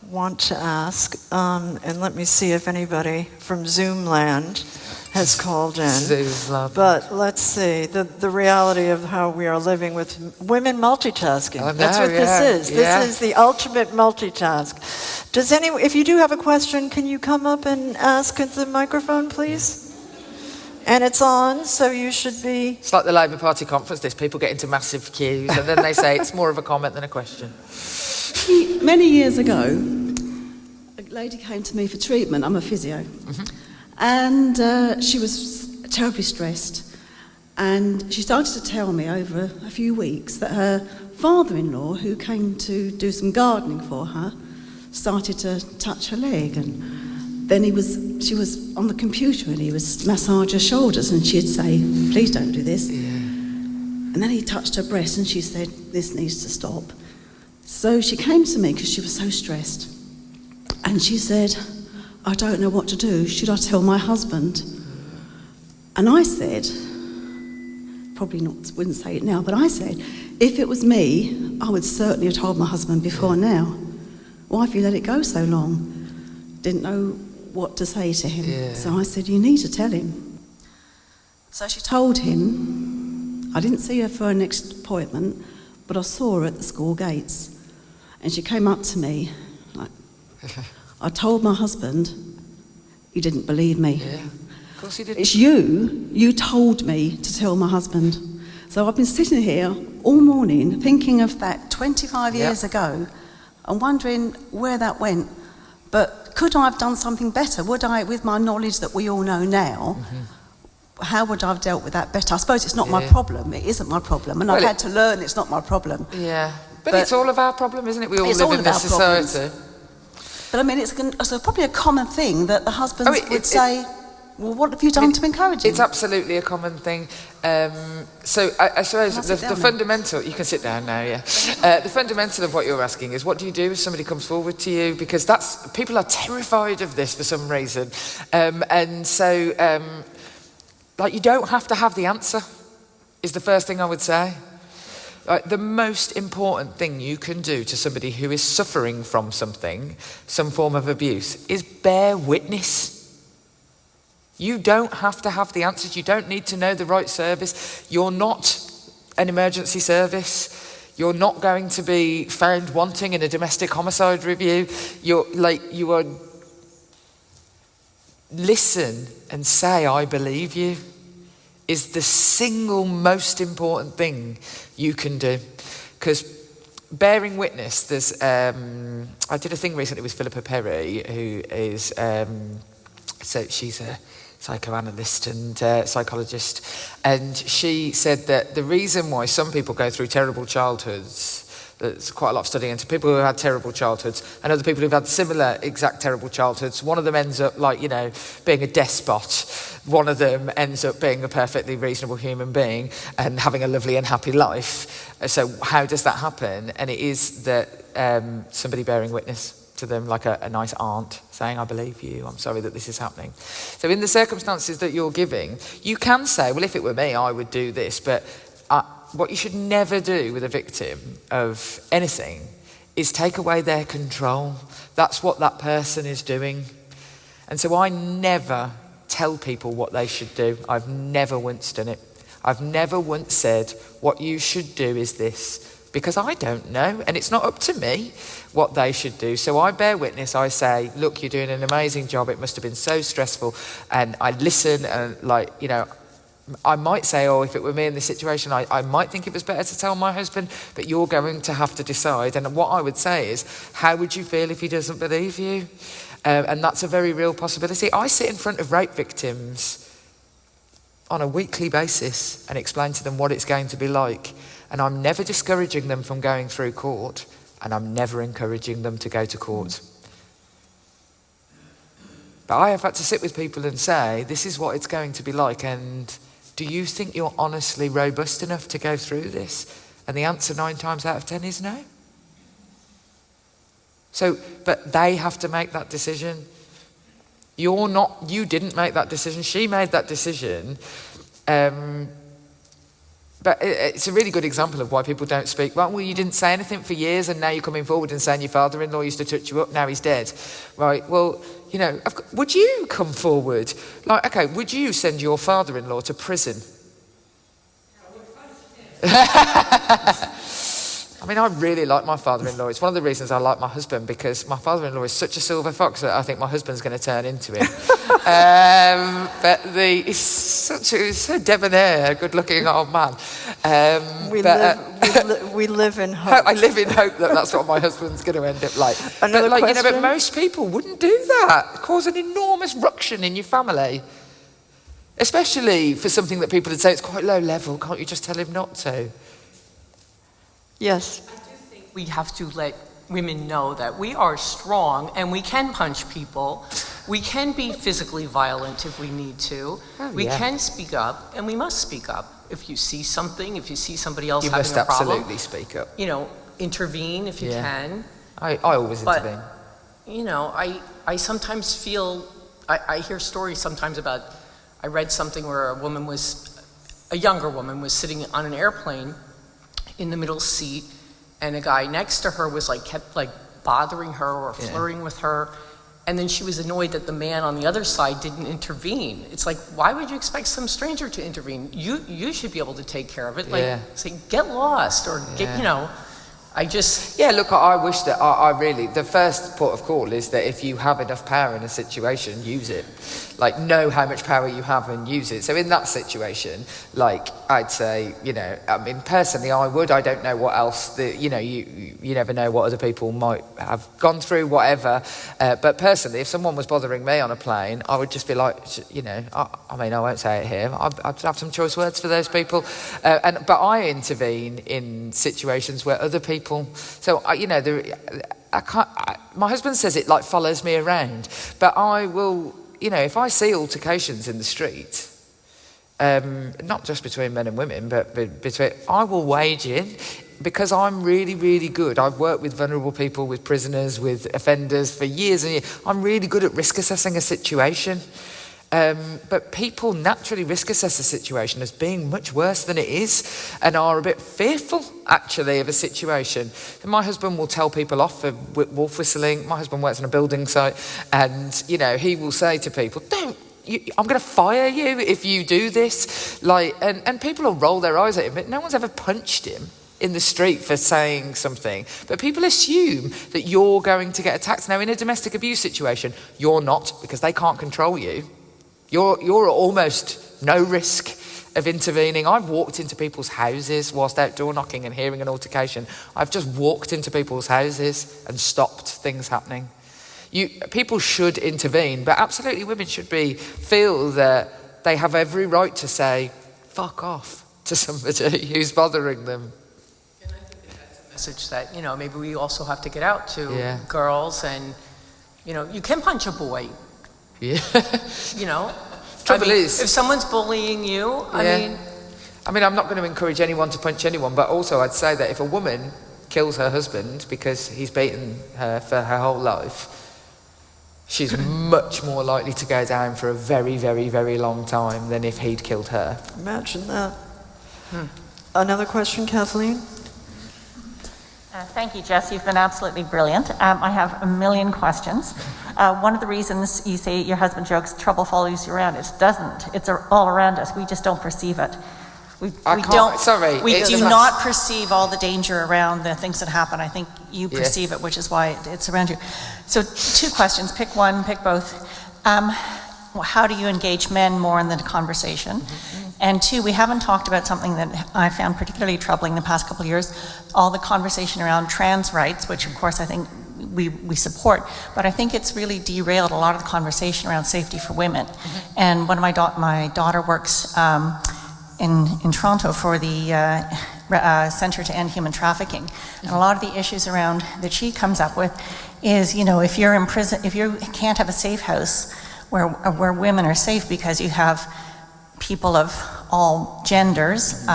want to ask. And let me see if anybody from Zoom land has called in. But let's see, the reality of how we are living with women multitasking. That's what this is. Yeah. This is the ultimate multitask. If you do have a question, can you come up and ask at the microphone, please? And it's on, so you should be... It's like the Labour Party conference, there's people get into massive queues, and then they say it's more of a comment than a question. Many years ago, a lady came to me for treatment. I'm a physio. Mm-hmm. And she was terribly stressed. And she started to tell me over a few weeks that her father-in-law, who came to do some gardening for her, started to touch her leg. And then she was on the computer and he was massage her shoulders, and she'd say, please don't do this. Yeah. And then he touched her breast and she said, this needs to stop. So she came to me because she was so stressed. And she said, I don't know what to do. Should I tell my husband? And I said, wouldn't say it now, but I said, if it was me, I would certainly have told my husband before now. Why have you let it go so long? Didn't know what to say to him. Yeah. So I said, you need to tell him. So she told him. I didn't see her for her next appointment, but I saw her at the school gates. And she came up to me, like, I told my husband, he didn't believe me. Yeah, of course he didn't. It's you told me to tell my husband. So I've been sitting here all morning thinking of that 25 years ago and wondering where that went. But could I have done something better? Would I, with my knowledge that we all know now, how would I have dealt with that better? I suppose it's not my problem. It isn't my problem. And I've had to learn it's not my problem. Yeah, but it's all of our problem, isn't it? We all live in this society. But I mean, it's probably a common thing that the husbands would say, well, what have you done to encourage him? It's absolutely a common thing. So I suppose the fundamental, you can sit down now, yeah. The fundamental of what you're asking is, what do you do if somebody comes forward to you? Because people are terrified of this for some reason. And so, you don't have to have the answer, is the first thing I would say. Like, the most important thing you can do to somebody who is suffering from something, some form of abuse, is bear witness. You don't have to have the answers. You don't need to know the right service. You're not an emergency service. You're not going to be found wanting in a domestic homicide review. You are listen and say, I believe you, is the single most important thing you can do. Because bearing witness, there's, I did a thing recently with Philippa Perry, who is, so she's a psychoanalyst and psychologist, and she said that the reason why some people go through terrible childhoods, there's quite a lot of study into people who have had terrible childhoods and other people who've had similar exact terrible childhoods. One of them ends up being a despot. One of them ends up being a perfectly reasonable human being and having a lovely and happy life. So how does that happen? And it is that somebody bearing witness to them, like a nice aunt saying, I believe you, I'm sorry that this is happening. So in the circumstances that you're giving, you can say, well, if it were me, I would do this, but what you should never do with a victim of anything is take away their control. That's what that person is doing. And so I never tell people what they should do. I've never once done it. I've never once said, what you should do is this, because I don't know, and it's not up to me what they should do. So I bear witness. I say, look, you're doing an amazing job. It must have been so stressful. And I listen and I might say, oh, if it were me in this situation, I might think it was better to tell my husband, but you're going to have to decide. And what I would say is, how would you feel if he doesn't believe you? And that's a very real possibility. I sit in front of rape victims on a weekly basis and explain to them what it's going to be like. And I'm never discouraging them from going through court, and I'm never encouraging them to go to court. But I have had to sit with people and say, this is what it's going to be like, and do you think you're honestly robust enough to go through this? And the answer 9 times out of 10 is no. So, but they have to make that decision. You didn't make that decision, she made that decision. But it's a really good example of why people don't speak. Well, you didn't say anything for years, and now you're coming forward and saying your father-in-law used to touch you up, now he's dead. Right, well, would you come forward? Okay, would you send your father-in-law to prison? I mean, I really like my father-in-law. It's one of the reasons I like my husband, because my father-in-law is such a silver fox that I think my husband's going to turn into him. But he's so debonair, good-looking old man. We live in hope. I live in hope that that's what my husband's going to end up like. Another question? But most people wouldn't do that. Cause an enormous ruction in your family. Especially for something that people would say it's quite low level. Can't you just tell him not to? Yes. I do think we have to let women know that we are strong and we can punch people. We can be physically violent if we need to. We can speak up, and we must speak up. If you see something, if you see somebody else having a problem, you must absolutely speak up. Intervene if you can. I always intervene. I sometimes feel, I hear stories sometimes about, I read something where a younger woman was sitting on an airplane in the middle seat, and a guy next to her kept bothering her or flirting with her, and then she was annoyed that the man on the other side didn't intervene. It's like, why would you expect some stranger to intervene? You should be able to take care of it. Say, get lost, or look, I wish that I really, the first port of call is that if you have enough power in a situation, use it. Know how much power you have and use it. So in that situation, I'd say, personally I would. I don't know what else, you never know what other people might have gone through, whatever. But personally, if someone was bothering me on a plane, I would just be I won't say it here. I'd have some choice words for those people. But I intervene in situations where other people, so my husband says it follows me around, but I will, if I see altercations in the street, not just between men and women, but I will wade in, because I'm really, really good. I've worked with vulnerable people, with prisoners, with offenders for years and years. I'm really good at risk assessing a situation. But people naturally risk assess a situation as being much worse than it is and are a bit fearful, actually, of a situation. And my husband will tell people off for wolf whistling. My husband works on a building site and, you know, he will say to people, I'm going to fire you if you do this. And people will roll their eyes at him, but no one's ever punched him in the street for saying something. But people assume that you're going to get attacked. Now, in a domestic abuse situation, you're not, because they can't control you. You're at almost no risk of intervening. I've walked into people's houses whilst out door knocking and hearing an altercation. I've just walked into people's houses and stopped things happening. People should intervene, but absolutely women should feel that they have every right to say, fuck off to somebody who's bothering them. And I think that's a message that, you know, maybe we also have to get out to girls and, you know, you can punch a boy. Yeah. You know? Trouble is, if someone's bullying you, I mean, I'm not going to encourage anyone to punch anyone, but also I'd say that if a woman kills her husband because he's beaten her for her whole life, she's much more likely to go down for a very, very, very long time than if he'd killed her. Imagine that. Another question, Kathleen? Thank you, Jess. You've been absolutely brilliant. I have a million questions. One of the reasons you say your husband jokes trouble follows you around, it doesn't. It's all around us. We just don't perceive it. We do not perceive all the danger around the things that happen. I think you perceive it, which is why it's around you. So 2 questions. Pick one, pick both. How do you engage men more in the conversation? And 2, we haven't talked about something that I found particularly troubling the past couple of years, all the conversation around trans rights, which of course I think we support, but I think it's really derailed a lot of the conversation around safety for women. And one of my daughter works in Toronto for the Centre to End Human Trafficking. And a lot of the issues around that she comes up with is, you know, if you're in prison, if you can't have a safe house where women are safe because you have people of all genders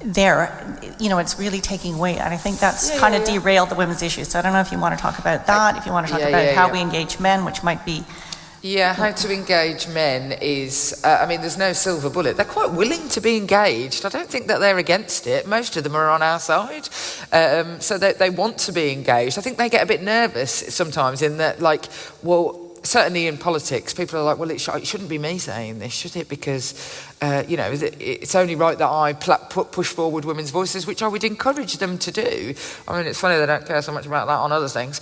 there, you know, it's really taking away. And I think that's kind of derailed the women's issues. So I don't know if you want to talk about that, if you want to talk about how we engage men, which might be... Yeah, how to engage men is, I mean, there's no silver bullet. They're quite willing to be engaged. I don't think that they're against it. Most of them are on our side. So they want to be engaged. I think they get a bit nervous sometimes in that, like, well, certainly in politics, people are like, well, it shouldn't be me saying this, should it? Because, you know, it's only right that I push forward women's voices, which I would encourage them to do. I mean, it's funny they don't care so much about that on other things.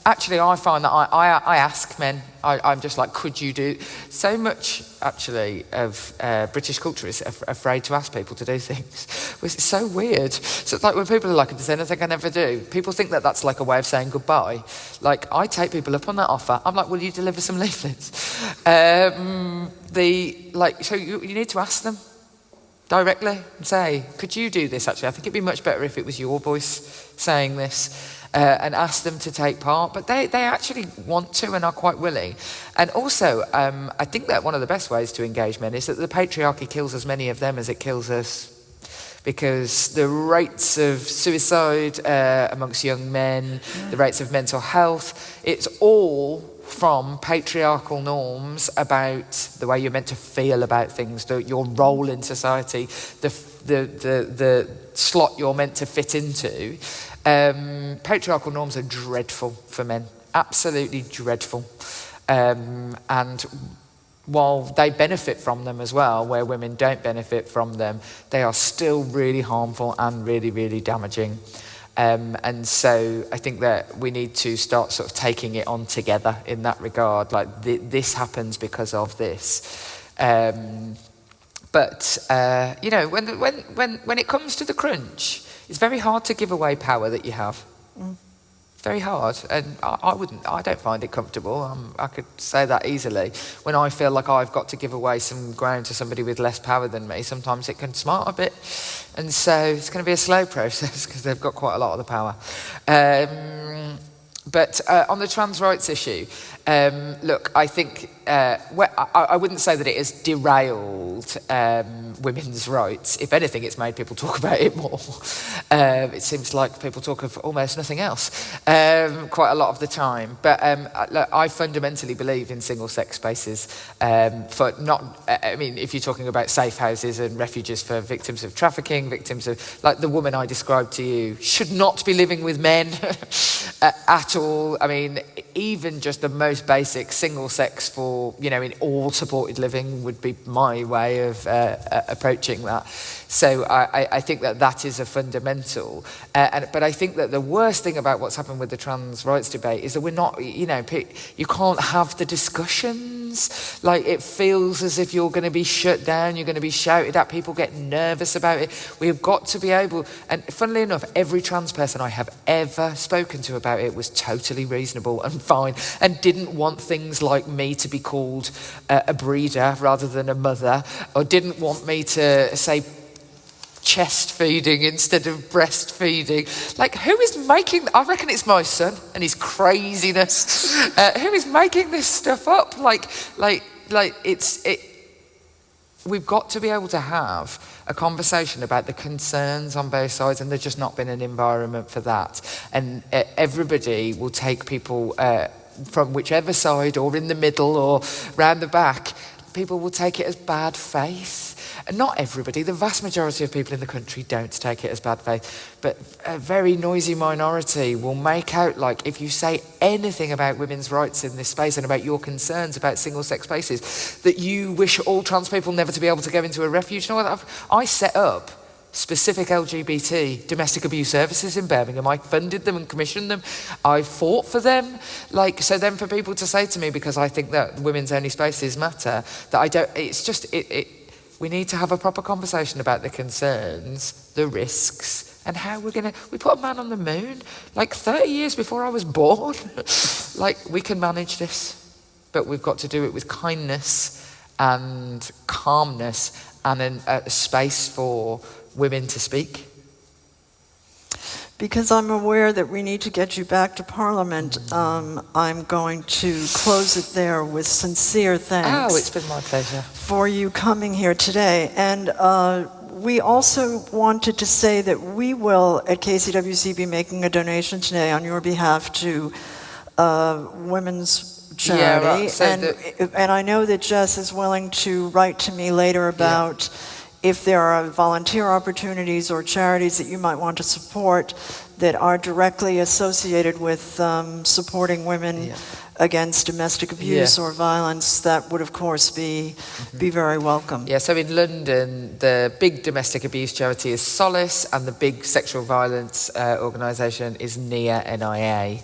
Actually, I find that I ask men, I'm just like, could you do... So much, actually, of British culture is afraid to ask people to do things. It's so weird. So it's like when people are like, there's anything I never do, people think that that's like a way of saying goodbye. Like, I take people up on that offer. I'm like, will you deliver some leaflets? So you need to ask them directly and say, could you do this, actually? I think it'd be much better if it was your voice saying this. And ask them to take part, but they actually want to and are quite willing. And also, I think that one of the best ways to engage men is that the patriarchy kills as many of them as it kills us. Because the rates of suicide amongst young men, the rates of mental health, it's all from patriarchal norms about the way you're meant to feel about things, your role in society, the slot you're meant to fit into. Patriarchal norms are dreadful for men, absolutely dreadful. And while they benefit from them as well, where women don't benefit from them, they are still really harmful and really, really damaging. And so I think that we need to start sort of taking it on together in that regard. Like this happens because of this. But you know, when it comes to the crunch, it's very hard to give away power that you have. Very hard, and I don't find it comfortable. I could say that easily. When I feel like I've got to give away some ground to somebody with less power than me, sometimes it can smart a bit. And so it's going to be a slow process because they've got quite a lot of the power. But on the trans rights issue, Look, I think I wouldn't say that it has derailed women's rights. If anything, it's made people talk about it more. It seems like people talk of almost nothing else quite a lot of the time. But look, I fundamentally believe in single-sex spaces. If you're talking about safe houses and refuges for victims of trafficking, victims of, like the woman I described to you, should not be living with men at all. I mean, even just the most basic single sex for, in all supported living would be my way of approaching that. So I think that is a fundamental. But I think that the worst thing about what's happened with the trans rights debate is that we're not, you can't have the discussions. Like, it feels as if you're going to be shut down, you're going to be shouted at, people get nervous about it. We've got to be able, and funnily enough, every trans person I have ever spoken to about it was totally reasonable and fine and didn't want things like me to be called a breeder rather than a mother, or didn't want me to say chest feeding instead of breastfeeding. Like, who is making, I reckon it's my son and his craziness. Who is making this stuff up? We've got to be able to have a conversation about the concerns on both sides, and there's just not been an environment for that. And everybody will take people from whichever side, or in the middle, or round the back. People will take it as bad faith. And not everybody, the vast majority of people in the country don't take it as bad faith, but a very noisy minority will make out like if you say anything about women's rights in this space and about your concerns about single-sex spaces, that you wish all trans people never to be able to go into a refuge. I set up specific LGBT domestic abuse services in Birmingham. I funded them and commissioned them. I fought for them. So then for people to say to me, because I think that women's only spaces matter, that I don't, it's just, we need to have a proper conversation about the concerns, the risks, and how we put a man on the moon, 30 years before I was born. We can manage this, but we've got to do it with kindness and calmness and a space for women to speak. Because I'm aware that we need to get you back to Parliament, I'm going to close it there with sincere thanks. Oh, it's been my pleasure. For you coming here today. And we also wanted to say that we will, at KCWC, be making a donation today on your behalf to women's charity. And I know that Jess is willing to write to me later about if there are volunteer opportunities or charities that you might want to support that are directly associated with supporting women against domestic abuse or violence, that would of course be very welcome. Yeah, so in London, the big domestic abuse charity is Solace, and the big sexual violence organisation is NIA, N-I-A.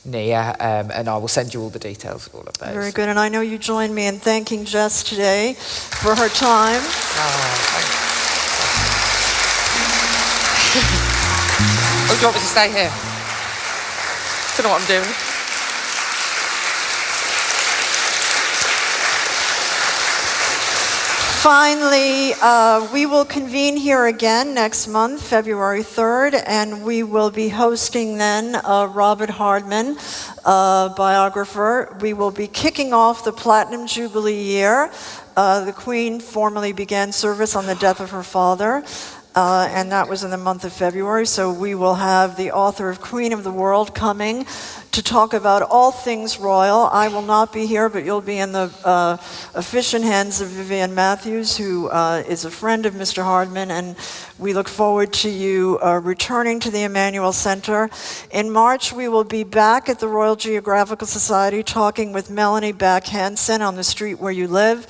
NIA, and I will send you all the details of all of those. Very good, and I know you join me in thanking Jess today for her time. Oh, do you want me to stay here? Don't know what I'm doing. Finally, we will convene here again next month, February 3rd, and we will be hosting then Robert Hardman, biographer. We will be kicking off the Platinum Jubilee year. The Queen formally began service on the death of her father, and that was in the month of February. So we will have the author of Queen of the World coming to talk about all things royal. I will not be here, but you'll be in the efficient hands of Vivian Matthews, who is a friend of Mr. Hardman, and we look forward to you returning to the Emmanuel Centre. In March, we will be back at the Royal Geographical Society talking with Melanie Back-Hansen on the street where you live.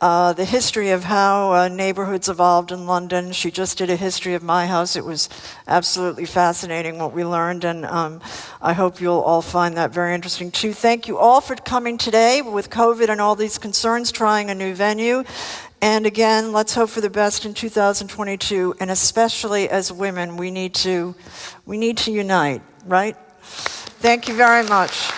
The history of how neighborhoods evolved in London. She just did a history of my house. It was absolutely fascinating what we learned, and I hope you'll all find that very interesting too. Thank you all for coming today with COVID and all these concerns, trying a new venue. And again, let's hope for the best in 2022, and especially as women, we need to unite, right? Thank you very much.